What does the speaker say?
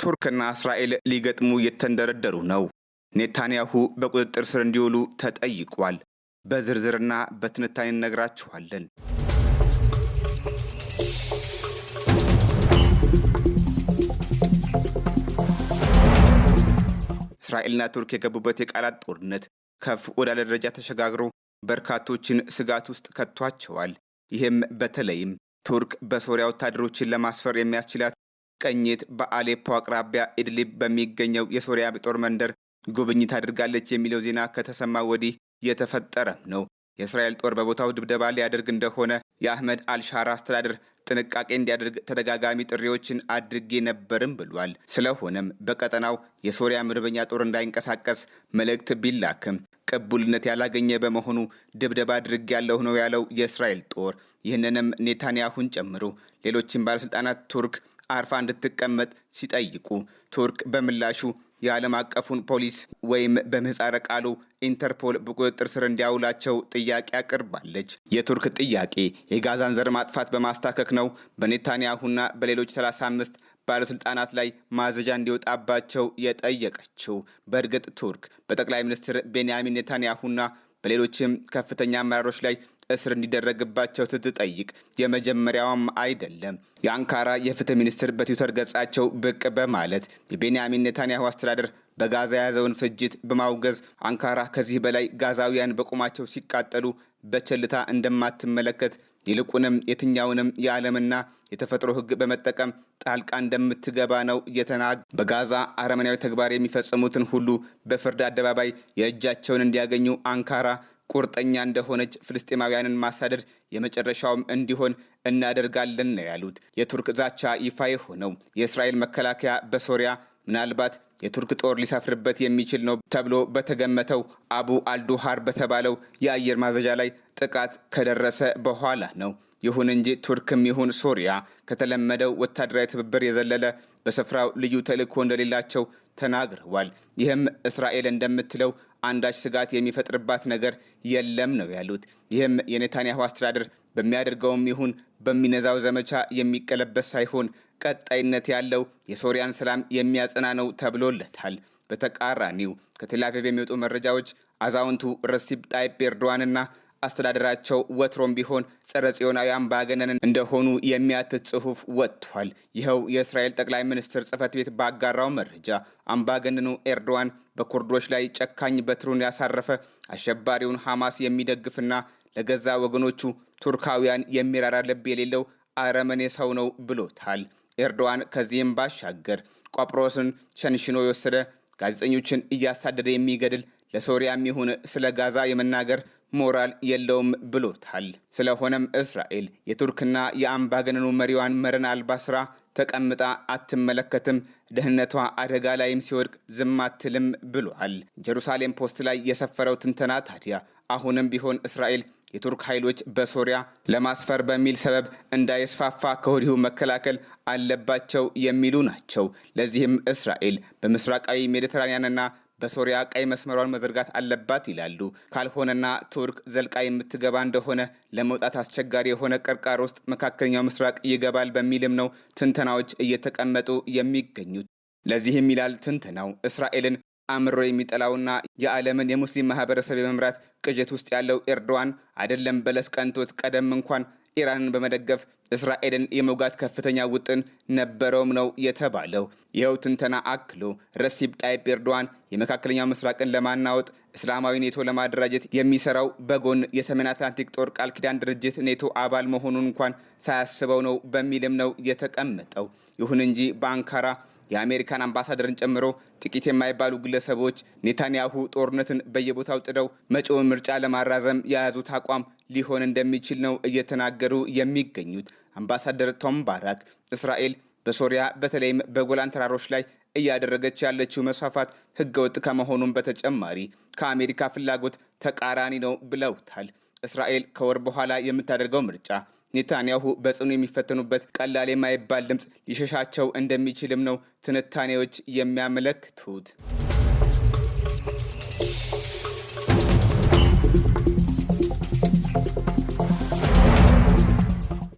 ቱርክና እስራኤል ሊገጥሙ እየተንደረደሩ ነው። ኔታንያሁ በቁጥጥር ስር እንዲውሉ ተጠይቋል። በዝርዝርና በትንታኔ እነግራችኋለን። እስራኤልና ቱርክ የገቡበት የቃላት ጦርነት ከፍ ወዳለ ደረጃ ተሸጋግሮ በርካቶችን ስጋት ውስጥ ከቷቸዋል። ይህም በተለይም ቱርክ በሶሪያ ወታደሮችን ለማስፈር የሚያስችላት ቀኝት በአሌፖ አቅራቢያ ኢድሊብ በሚገኘው የሶሪያ ጦር መንደር ጉብኝት አድርጋለች የሚለው ዜና ከተሰማ ወዲህ የተፈጠረም ነው። የእስራኤል ጦር በቦታው ድብደባ ሊያደርግ እንደሆነ የአህመድ አልሻራ አስተዳደር ጥንቃቄ እንዲያደርግ ተደጋጋሚ ጥሪዎችን አድርጌ ነበርም ብሏል። ስለሆነም በቀጠናው የሶሪያ መደበኛ ጦር እንዳይንቀሳቀስ መልእክት ቢላክም ቅቡልነት ያላገኘ በመሆኑ ድብደባ አድርጌያለሁ ነው ያለው የእስራኤል ጦር። ይህንንም ኔታንያሁን ጨምሮ ሌሎችን ባለስልጣናት ቱርክ አርፋ እንድትቀመጥ ሲጠይቁ ቱርክ በምላሹ የዓለም አቀፉን ፖሊስ ወይም በምህጻረ ቃሉ ኢንተርፖል በቁጥጥር ስር እንዲያውላቸው ጥያቄ አቅርባለች። የቱርክ ጥያቄ የጋዛን ዘር ማጥፋት በማስታከክ ነው በኔታንያሁና በሌሎች 35 ባለስልጣናት ላይ ማዘዣ እንዲወጣባቸው የጠየቀችው። በእርግጥ ቱርክ በጠቅላይ ሚኒስትር ቤንያሚን ኔታንያሁና በሌሎችም ከፍተኛ አመራሮች ላይ እስር እንዲደረግባቸው ስትጠይቅ የመጀመሪያውም አይደለም። የአንካራ የፍትህ ሚኒስትር በትዊተር ገጻቸው ብቅ በማለት የቤንያሚን ኔታንያሁ አስተዳደር በጋዛ የያዘውን ፍጅት በማውገዝ አንካራ ከዚህ በላይ ጋዛውያን በቁማቸው ሲቃጠሉ በቸልታ እንደማትመለከት ይልቁንም የትኛውንም የዓለምና የተፈጥሮ ሕግ በመጠቀም ጣልቃ እንደምትገባ ነው በጋዛ አረመናዊ ተግባር የሚፈጽሙትን ሁሉ በፍርድ አደባባይ የእጃቸውን እንዲያገኙ አንካራ ቁርጠኛ እንደሆነች ፍልስጤማውያንን ማሳደድ የመጨረሻውም እንዲሆን እናደርጋለን ነው ያሉት። የቱርክ ዛቻ ይፋ የሆነው የእስራኤል መከላከያ በሶሪያ ምናልባት የቱርክ ጦር ሊሰፍርበት የሚችል ነው ተብሎ በተገመተው አቡ አልዱሃር በተባለው የአየር ማዘዣ ላይ ጥቃት ከደረሰ በኋላ ነው። ይሁን እንጂ ቱርክም ይሁን ሶሪያ ከተለመደው ወታደራዊ ትብብር የዘለለ በስፍራው ልዩ ተልዕኮ እንደሌላቸው ተናግረዋል። ይህም እስራኤል እንደምትለው አንዳች ስጋት የሚፈጥርባት ነገር የለም ነው ያሉት። ይህም የኔታንያሁ አስተዳደር በሚያደርገውም ይሁን በሚነዛው ዘመቻ የሚቀለበስ ሳይሆን ቀጣይነት ያለው የሶሪያን ሰላም የሚያጸና ነው ተብሎለታል። በተቃራኒው ከቴል አቪቭ የሚወጡ መረጃዎች አዛውንቱ ረሲፕ ጣይፕ ኤርዶዋንና አስተዳደራቸው ወትሮም ቢሆን ጸረ ጽዮናዊ አምባገነን እንደሆኑ የሚያትት ጽሑፍ ወጥቷል። ይኸው የእስራኤል ጠቅላይ ሚኒስትር ጽሕፈት ቤት ባጋራው መረጃ አምባገነኑ ኤርዶዋን በኩርዶች ላይ ጨካኝ በትሩን ያሳረፈ አሸባሪውን ሐማስ የሚደግፍና ለገዛ ወገኖቹ ቱርካውያን የሚራራ ልብ የሌለው አረመኔ ሰው ነው ብሎታል። ኤርዶዋን ከዚህም ባሻገር ቆጵሮስን ሸንሽኖ የወሰደ ጋዜጠኞችን እያሳደደ የሚገድል ለሶሪያም ይሁን ስለ ጋዛ የመናገር ሞራል የለውም ብሎታል። ስለሆነም እስራኤል የቱርክና የአምባገነኑ መሪዋን መረን አልባ ስራ ተቀምጣ አትመለከትም፣ ደህንነቷ አደጋ ላይም ሲወድቅ ዝም አትልም ብሏል። ጀሩሳሌም ፖስት ላይ የሰፈረው ትንተና ታዲያ አሁንም ቢሆን እስራኤል የቱርክ ኃይሎች በሶሪያ ለማስፈር በሚል ሰበብ እንዳይስፋፋ ከወዲሁ መከላከል አለባቸው የሚሉ ናቸው። ለዚህም እስራኤል በምስራቃዊ ሜዲተራኒያንና በሶሪያ ቀይ መስመሯን መዘርጋት አለባት ይላሉ። ካልሆነና ቱርክ ዘልቃ የምትገባ እንደሆነ ለመውጣት አስቸጋሪ የሆነ ቅርቃር ውስጥ መካከለኛው ምስራቅ ይገባል በሚልም ነው ትንተናዎች እየተቀመጡ የሚገኙት። ለዚህም ይላል ትንተናው እስራኤልን አምሮ የሚጠላውና የዓለምን የሙስሊም ማህበረሰብ የመምራት ቅዠት ውስጥ ያለው ኤርዶዋን አይደለም በለስ ቀንቶት ቀደም እንኳን ኢራንን በመደገፍ እስራኤልን የመውጋት ከፍተኛ ውጥን ነበረውም ነው የተባለው። ይኸው ትንተና አክሎ ረሲፕ ጣይፕ ኤርዶዋን የመካከለኛው ምስራቅን ለማናወጥ እስላማዊ ኔቶ ለማደራጀት የሚሰራው በጎን የሰሜን አትላንቲክ ጦር ቃል ኪዳን ድርጅት ኔቶ አባል መሆኑን እንኳን ሳያስበው ነው በሚልም ነው የተቀመጠው። ይሁን እንጂ በአንካራ የአሜሪካን አምባሳደርን ጨምሮ ጥቂት የማይባሉ ግለሰቦች ኔታንያሁ ጦርነትን በየቦታው ጥደው መጪውን ምርጫ ለማራዘም የያዙት አቋም ሊሆን እንደሚችል ነው እየተናገሩ የሚገኙት። አምባሳደር ቶም ባራክ እስራኤል በሶሪያ በተለይም በጎላን ተራሮች ላይ እያደረገች ያለችው መስፋፋት ህገወጥ ከመሆኑም በተጨማሪ ከአሜሪካ ፍላጎት ተቃራኒ ነው ብለውታል። እስራኤል ከወር በኋላ የምታደርገው ምርጫ ኔታንያሁ በጽኑ የሚፈተኑበት ቀላል የማይባል ድምፅ ሊሸሻቸው እንደሚችልም ነው ትንታኔዎች የሚያመለክቱት።